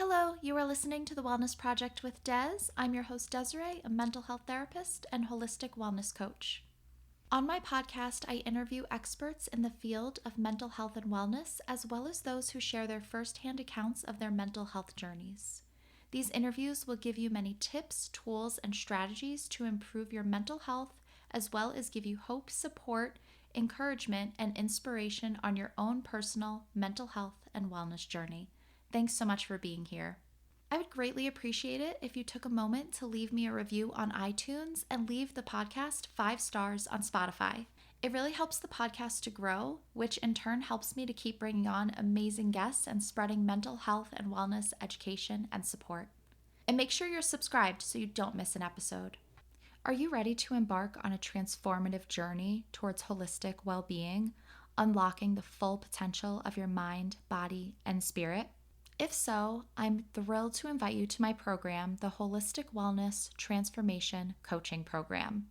Hello, you are listening to the Wellness Project with Des. I'm your host, Desiree, a mental health therapist and holistic wellness coach. On my podcast, I interview experts in the field of mental health and wellness, as well as those who share their firsthand accounts of their mental health journeys. These interviews will give you many tips, tools, and strategies to improve your mental health, as well as give you hope, support, encouragement, and inspiration on your own personal mental health and wellness journey. Thanks so much for being here. I would greatly appreciate it if you took a moment to leave me a review on iTunes and leave the podcast 5 stars on Spotify. It really helps the podcast to grow, which in turn helps me to keep bringing on amazing guests and spreading mental health and wellness education and support. And make sure you're subscribed so you don't miss an episode. Are you ready to embark on a transformative journey towards holistic well-being, unlocking the full potential of your mind, body, and spirit? If so, I'm thrilled to invite you to my program, the Holistic Wellness Transformation Coaching Program.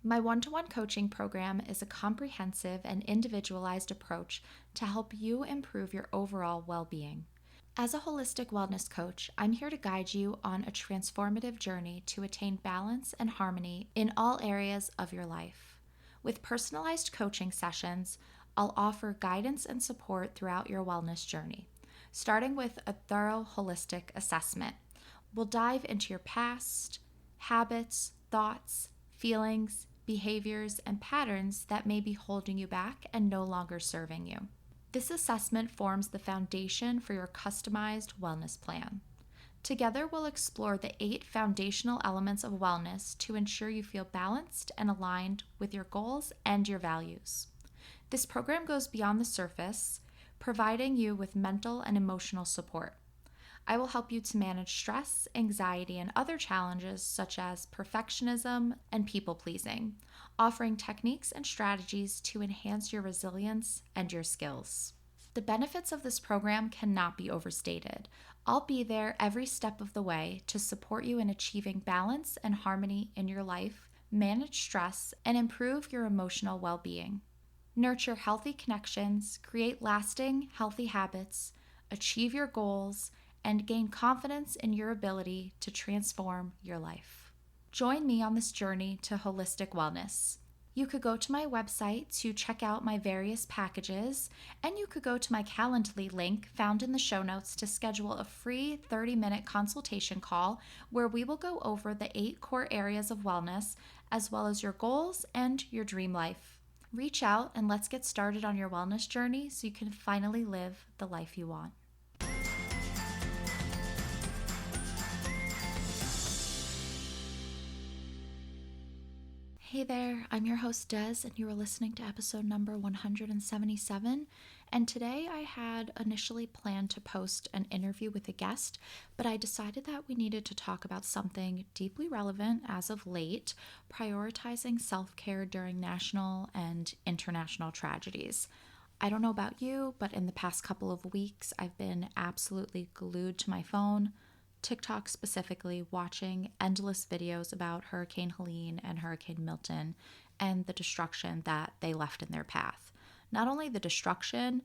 My one-to-one coaching program is a comprehensive and individualized approach to help you improve your overall well-being. As a holistic wellness coach, I'm here to guide you on a transformative journey to attain balance and harmony in all areas of your life. With personalized coaching sessions, I'll offer guidance and support throughout your wellness journey. Starting with a thorough holistic assessment. We'll dive into your past, habits, thoughts, feelings, behaviors, and patterns that may be holding you back and no longer serving you. This assessment forms the foundation for your customized wellness plan. Together, we'll explore the 8 foundational elements of wellness to ensure you feel balanced and aligned with your goals and your values. This program goes beyond the surface, providing you with mental and emotional support. I will help you to manage stress, anxiety, and other challenges such as perfectionism and people-pleasing, offering techniques and strategies to enhance your resilience and your skills. The benefits of this program cannot be overstated. I'll be there every step of the way to support you in achieving balance and harmony in your life, manage stress, and improve your emotional well-being. Nurture healthy connections, create lasting, healthy habits, achieve your goals, and gain confidence in your ability to transform your life. Join me on this journey to holistic wellness. You could go to my website to check out my various packages, and you could go to my Calendly link found in the show notes to schedule a free 30-minute consultation call where we will go over the 8 core areas of wellness, as well as your goals and your dream life. Reach out and let's get started on your wellness journey so you can finally live the life you want. Hey there, I'm your host Des, and you are listening to episode number 177. And today I had initially planned to post an interview with a guest, but I decided that we needed to talk about something deeply relevant as of late, prioritizing self-care during national and international tragedies. I don't know about you, but in the past couple of weeks, I've been absolutely glued to my phone, TikTok specifically, watching endless videos about Hurricane Helene and Hurricane Milton and the destruction that they left in their path. Not only the destruction,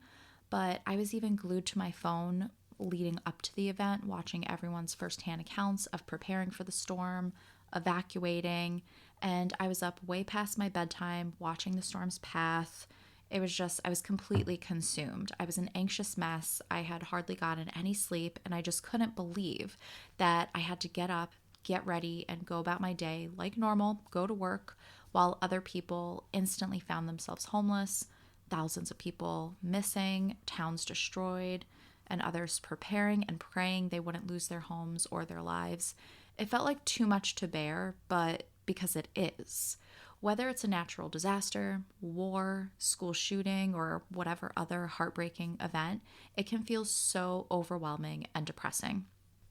but I was even glued to my phone leading up to the event, watching everyone's firsthand accounts of preparing for the storm, evacuating, and I was up way past my bedtime watching the storm's path. I was completely consumed. I was an anxious mess. I had hardly gotten any sleep, and I just couldn't believe that I had to get up, get ready, and go about my day like normal, go to work, while other people instantly found themselves homeless, thousands of people missing, towns destroyed, and others preparing and praying they wouldn't lose their homes or their lives. It felt like too much to bear, but because it is. Whether it's a natural disaster, war, school shooting, or whatever other heartbreaking event, it can feel so overwhelming and depressing.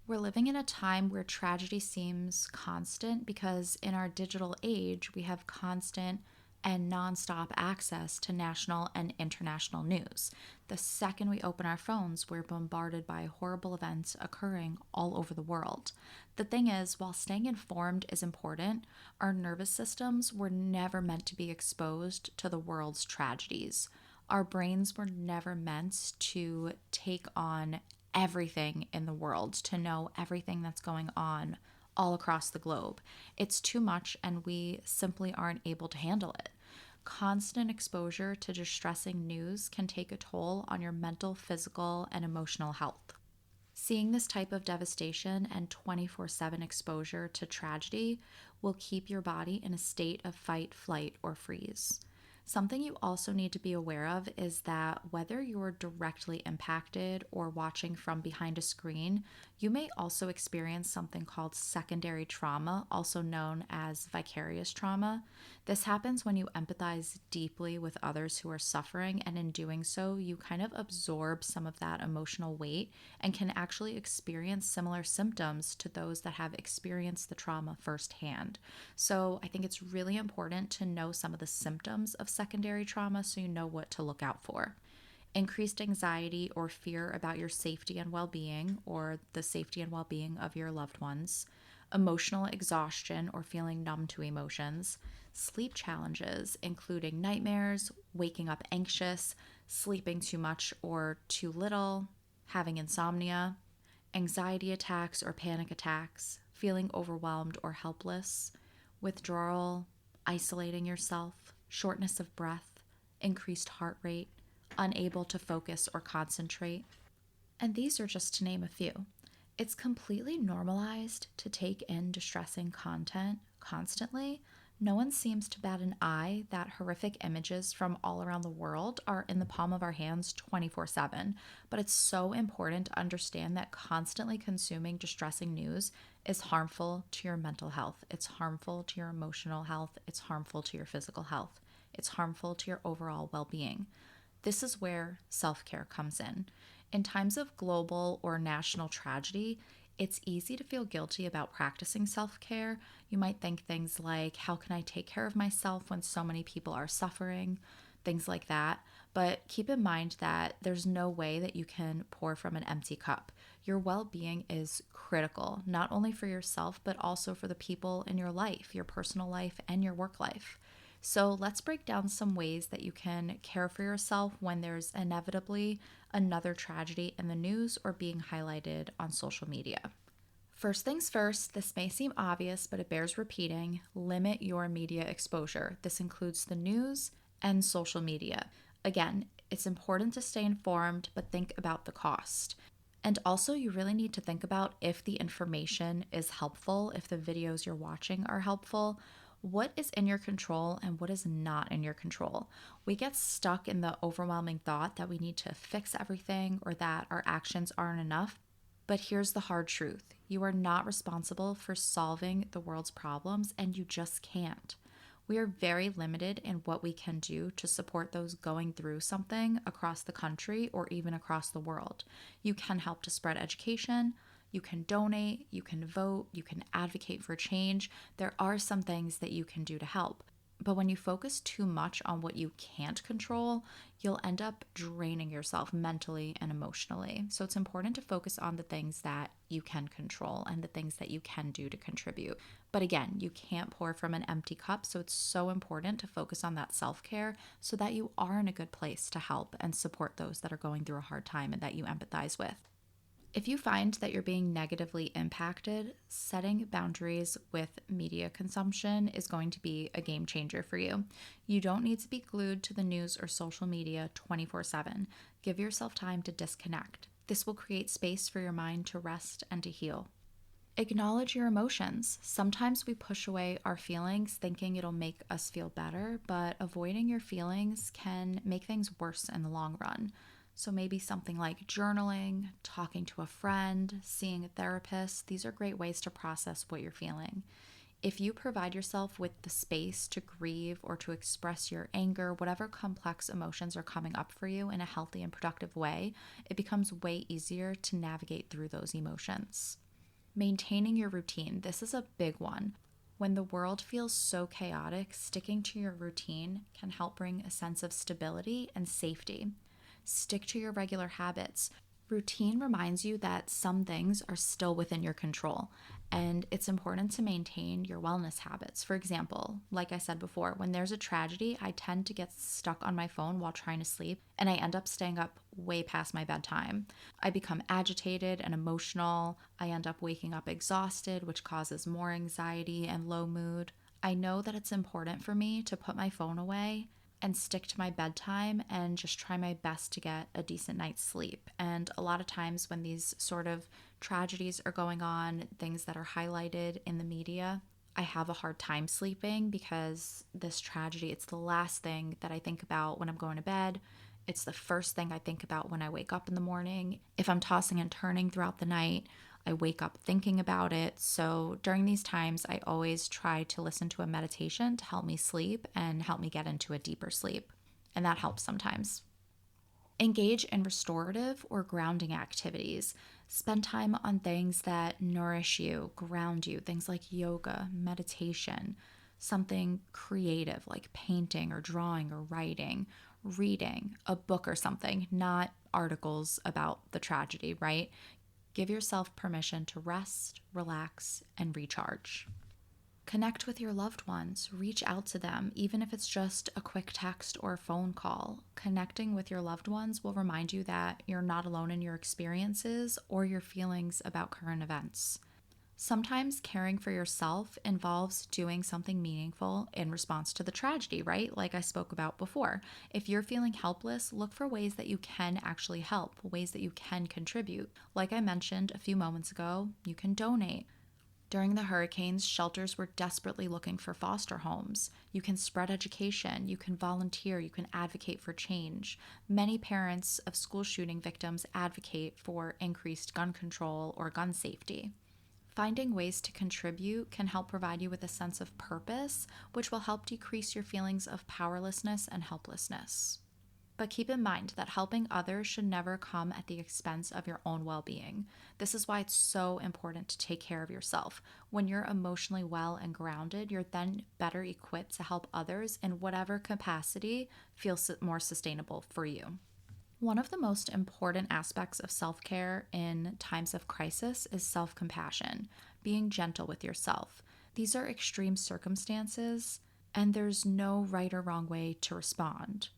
We're living in a time where tragedy seems constant because in our digital age, we have constant and nonstop access to national and international news. The second we open our phones, we're bombarded by horrible events occurring all over the world. The thing is, while staying informed is important, our nervous systems were never meant to be exposed to the world's tragedies. Our brains were never meant to take on everything in the world, to know everything that's going on all across the globe. It's too much, and we simply aren't able to handle it. Constant exposure to distressing news can take a toll on your mental, physical, and emotional health. Seeing this type of devastation and 24/7 exposure to tragedy will keep your body in a state of fight, flight, or freeze. Something you also need to be aware of is that whether you're directly impacted or watching from behind a screen, you may also experience something called secondary trauma, also known as vicarious trauma. This happens when you empathize deeply with others who are suffering, and in doing so, you kind of absorb some of that emotional weight and can actually experience similar symptoms to those that have experienced the trauma firsthand. So I think it's really important to know some of the symptoms of secondary trauma so you know what to look out for. Increased anxiety or fear about your safety and well being, or the safety and well being of your loved ones, emotional exhaustion or feeling numb to emotions, sleep challenges, including nightmares, waking up anxious, sleeping too much or too little, having insomnia, anxiety attacks or panic attacks, feeling overwhelmed or helpless, withdrawal, isolating yourself, shortness of breath, increased heart rate, unable to focus or concentrate. And these are just to name a few. It's completely normalized to take in distressing content constantly. No one seems to bat an eye that horrific images from all around the world are in the palm of our hands 24/7. But it's so important to understand that constantly consuming distressing news is harmful to your mental health. It's harmful to your emotional health. It's harmful to your physical health. It's harmful to your overall well being. This is where self-care comes in. In times of global or national tragedy, it's easy to feel guilty about practicing self-care. You might think things like, how can I take care of myself when so many people are suffering? Things like that. But keep in mind that there's no way that you can pour from an empty cup. Your well-being is critical, not only for yourself, but also for the people in your life, your personal life, and your work life. So let's break down some ways that you can care for yourself when there's inevitably another tragedy in the news or being highlighted on social media. First things first, this may seem obvious, but it bears repeating. Limit your media exposure. This includes the news and social media. Again, it's important to stay informed, but think about the cost. And also, you really need to think about if the information is helpful, if the videos you're watching are helpful. What is in your control and what is not in your control? We get stuck in the overwhelming thought that we need to fix everything or that our actions aren't enough. But here's the hard truth. You are not responsible for solving the world's problems, and you just can't. We are very limited in what we can do to support those going through something across the country or even across the world. You can help to spread education. You can donate, you can vote, you can advocate for change. There are some things that you can do to help. But when you focus too much on what you can't control, you'll end up draining yourself mentally and emotionally. So it's important to focus on the things that you can control and the things that you can do to contribute. But again, you can't pour from an empty cup. So it's so important to focus on that self-care so that you are in a good place to help and support those that are going through a hard time and that you empathize with. If you find that you're being negatively impacted, setting boundaries with media consumption is going to be a game changer for you. You don't need to be glued to the news or social media 24/7. Give yourself time to disconnect. This will create space for your mind to rest and to heal. Acknowledge your emotions. Sometimes we push away our feelings thinking it'll make us feel better, but avoiding your feelings can make things worse in the long run. So maybe something like journaling, talking to a friend, seeing a therapist. These are great ways to process what you're feeling. If you provide yourself with the space to grieve or to express your anger, whatever complex emotions are coming up for you in a healthy and productive way, it becomes way easier to navigate through those emotions. Maintaining your routine. This is a big one. When the world feels so chaotic, sticking to your routine can help bring a sense of stability and safety. Stick to your regular habits. Routine reminds you that some things are still within your control, and it's important to maintain your wellness habits. For example, like I said before, when there's a tragedy, I tend to get stuck on my phone while trying to sleep, and I end up staying up way past my bedtime. I become agitated and emotional. I end up waking up exhausted, which causes more anxiety and low mood. I know that it's important for me to put my phone away and stick to my bedtime and just try my best to get a decent night's sleep. And a lot of times when these sort of tragedies are going on, things that are highlighted in the media, I have a hard time sleeping because this tragedy, it's the last thing that I think about when I'm going to bed. It's the first thing I think about when I wake up in the morning. If I'm tossing and turning throughout the night, I wake up thinking about it. So during these times, I always try to listen to a meditation to help me sleep and help me get into a deeper sleep. And that helps sometimes. Engage in restorative or grounding activities. Spend time on things that nourish you, ground you, things like yoga, meditation, something creative like painting or drawing or writing, reading a book or something, not articles about the tragedy, right? Give yourself permission to rest, relax, and recharge. Connect with your loved ones. Reach out to them, even if it's just a quick text or a phone call. Connecting with your loved ones will remind you that you're not alone in your experiences or your feelings about current events. Sometimes caring for yourself involves doing something meaningful in response to the tragedy, right? Like I spoke about before. If you're feeling helpless, look for ways that you can actually help, ways that you can contribute. Like I mentioned a few moments ago, you can donate. During the hurricanes, shelters were desperately looking for foster homes. You can spread education, you can volunteer, you can advocate for change. Many parents of school shooting victims advocate for increased gun control or gun safety. Finding ways to contribute can help provide you with a sense of purpose, which will help decrease your feelings of powerlessness and helplessness. But keep in mind that helping others should never come at the expense of your own well-being. This is why it's so important to take care of yourself. When you're emotionally well and grounded, you're then better equipped to help others in whatever capacity feels more sustainable for you. One of the most important aspects of self-care in times of crisis is self-compassion, being gentle with yourself. These are extreme circumstances, and there's no right or wrong way to respond.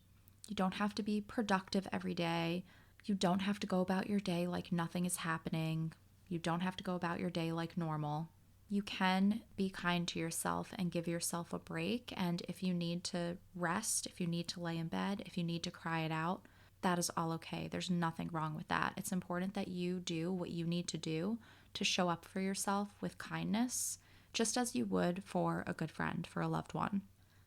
You don't have to be productive every day. You don't have to go about your day like nothing is happening. You don't have to go about your day like normal. You can be kind to yourself and give yourself a break. And if you need to rest, if you need to lay in bed, if you need to cry it out, that is all okay. There's nothing wrong with that. It's important that you do what you need to do to show up for yourself with kindness, just as you would for a good friend, for a loved one.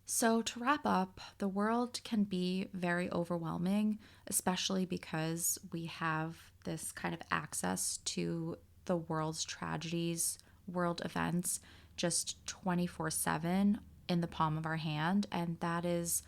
So to wrap up, the world can be very overwhelming, especially because we have this kind of access to the world's tragedies, world events, just 24/7 in the palm of our hand. And that is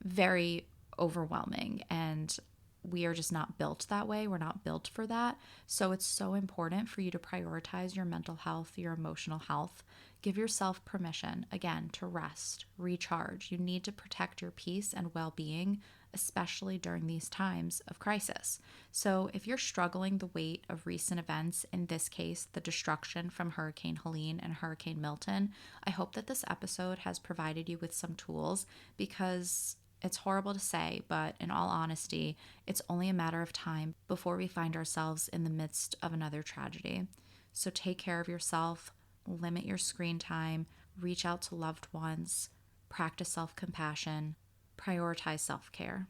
very overwhelming, and we are just not built that way. We're not built for that. So it's so important for you to prioritize your mental health, your emotional health. Give yourself permission, again, to rest, recharge. You need to protect your peace and well-being, especially during these times of crisis. So if you're struggling the weight of recent events, in this case, the destruction from Hurricane Helene and Hurricane Milton, I hope that this episode has provided you with some tools, because it's horrible to say, but in all honesty, it's only a matter of time before we find ourselves in the midst of another tragedy. So take care of yourself, limit your screen time, reach out to loved ones, practice self-compassion, prioritize self-care.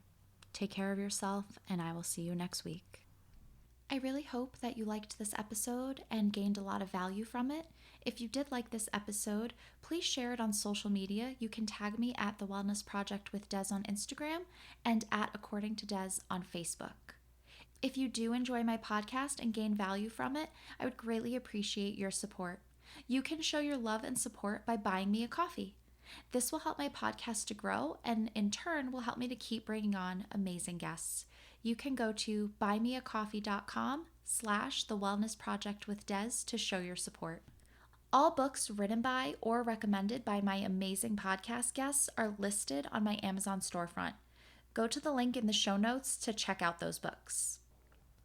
Take care of yourself, and I will see you next week. I really hope that you liked this episode and gained a lot of value from it. If you did like this episode, please share it on social media. You can tag me at The Wellness Project with Des on Instagram and at According to Des on Facebook. If you do enjoy my podcast and gain value from it, I would greatly appreciate your support. You can show your love and support by buying me a coffee. This will help my podcast to grow, and in turn will help me to keep bringing on amazing guests. You can go to buymeacoffee.com/The Wellness Project with Des to show your support. All books written by or recommended by my amazing podcast guests are listed on my Amazon storefront. Go to the link in the show notes to check out those books.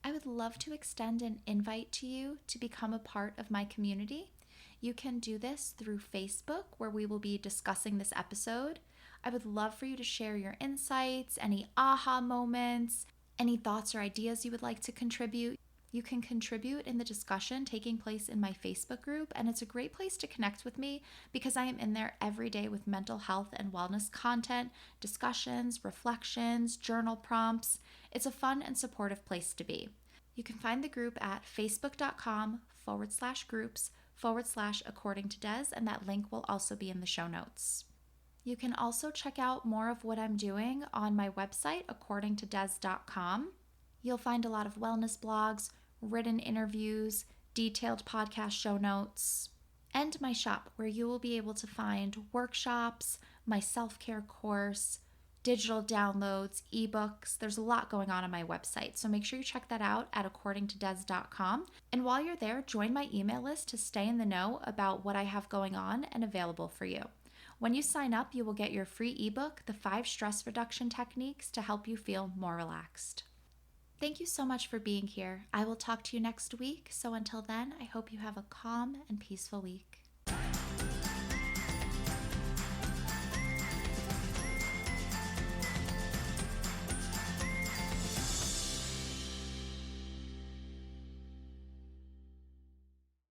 I would love to extend an invite to you to become a part of my community. You can do this through Facebook, where we will be discussing this episode. I would love for you to share your insights, any aha moments, any thoughts or ideas you would like to contribute. You can contribute in the discussion taking place in my Facebook group, and it's a great place to connect with me because I am in there every day with mental health and wellness content, discussions, reflections, journal prompts. It's a fun and supportive place to be. You can find the group at facebook.com/groups/according to Des, and that link will also be in the show notes. You can also check out more of what I'm doing on my website, accordingtodes.com. You'll find a lot of wellness blogs, written interviews, detailed podcast show notes, and my shop, where you will be able to find workshops, my self-care course, digital downloads, ebooks. There's a lot going on my website, so make sure you check that out at accordingtodes.com. And while you're there, join my email list to stay in the know about what I have going on and available for you. When you sign up, you will get your free ebook, The 5 Stress Reduction Techniques to help you feel more relaxed. Thank you so much for being here. I will talk to you next week. So until then, I hope you have a calm and peaceful week.